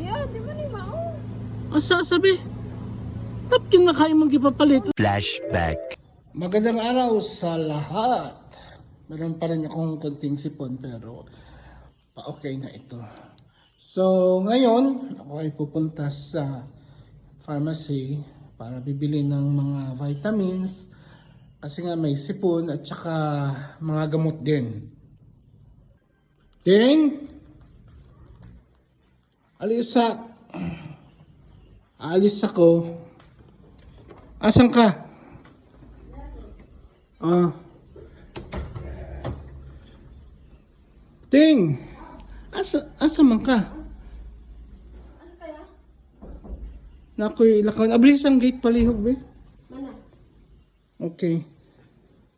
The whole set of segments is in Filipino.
Kaya, di ba ni Mao? Asa sabi? Tapkin na kayo magipapalit. Flashback. Magandang araw sa lahat. Meron pa rin akong konting sipon pero pa-okay na ito. So ngayon, ako ay pupunta sa pharmacy para bibili ng mga vitamins kasi nga may sipon at saka mga gamot din. Ding! Aalis ako. Asan ka? Ting! Asa man ka? Ano kaya? Nakoy lakon. Abris ang gate palihog be. Mana? Okay.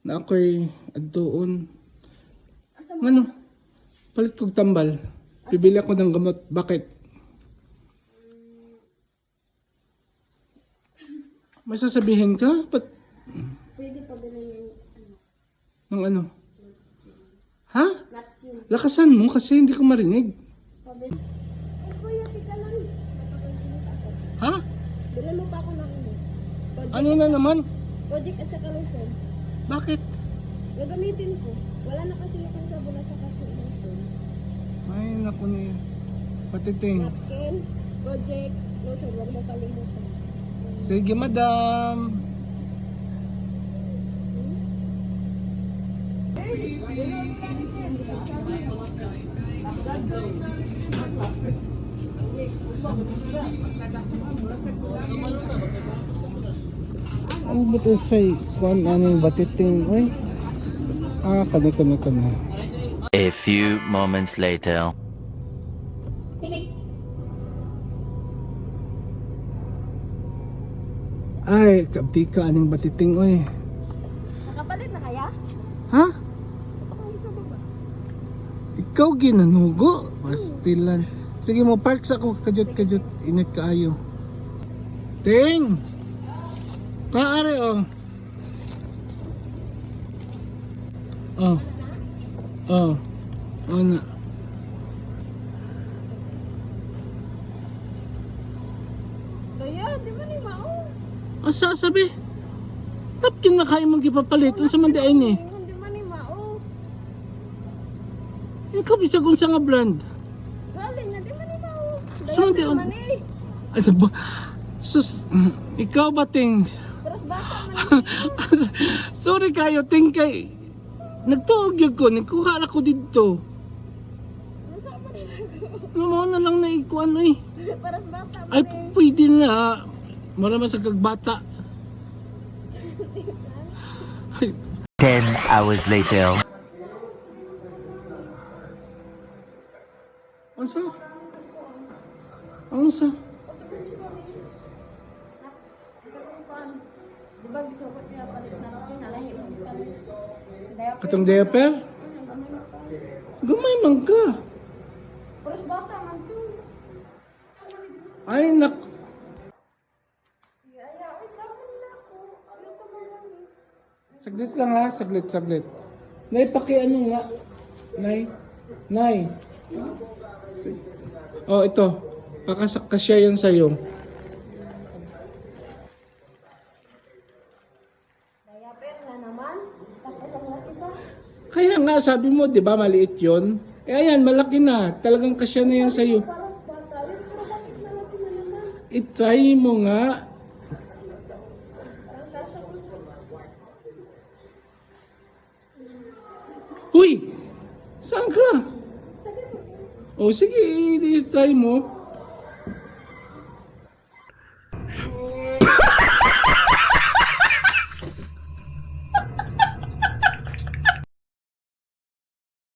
Nakoy adtuon. Asa mo? Ano? Palit kog tambal. Bibili ako ng gamot. Bakit? May sasabihin ka? Pwede pa bilhin yung Ng ano? Ha? napkin. Lakasan mo kasi hindi ko marinig. Pabili. Kuya, tika lang. Napapansinit ako. Ha? Bilhin mo pa ako ng ano. Project, Ano na naman? project at saka lesson. Bakit? Gagamitin ko. Wala na kasi yung sabon at saka lesson. Ay, naku ni patiting. Napkin, project, lotion. Huwag mo kalimutan. Sige, madam. Ano ba ito sa'y kung anong batiting? Uy. Kami. A few moments later. Ay, kabdi ka anong batiting, uy. Nakapalit na kaya? Ha? Pakawin sa baba. Ikaw ginanugo? Pastilan. Sige mo, park sa ako. Kajut. Init kaayo. Ting! Kaari, oh. Oh na. Kaya, di ba ni Mao? Asa sabi? Tapkin na kayo magipapalit. Sa man di ay ni. Hindi man ni Mao. Ikaw bisag unsa nga brand? Galing na, di ba ni Mao? Saan di Dahil man eh. Ano ba? Sus, ikaw ba ting? Pero bata man eh. Sorry kayo, ting kay. Nagtuog yun ko, nagkuha ako dito. Masa man eh. Mo na lang na ikuan eh. Para bata man Ay, eh. pwede na. Marama sa kagbata. Ay, 10 hours later. Ansa? Di ba gisukot niya palit na ako nalahi mo palit. Katong diaper? Gamay man ka. Pero bata man to. Ay, nak. Ay, sabon na ako. Ano pa man eh. Saglit lang ha, saglit. Nay, ano nga? Nay. Oh, ito. Pakasya yan sa'yo. Diaper na naman. Tapos ang laki pa. Kaya nga, sabi mo, di ba, maliit yun? Eh, ayan, malaki na. Talagang kasya na yan sa'yo. Para sa bata. Pero bakit malaki na naman? I-try mo nga. Parang kasa ko. Huy! Saan ka? Oh, sige, i-try mo.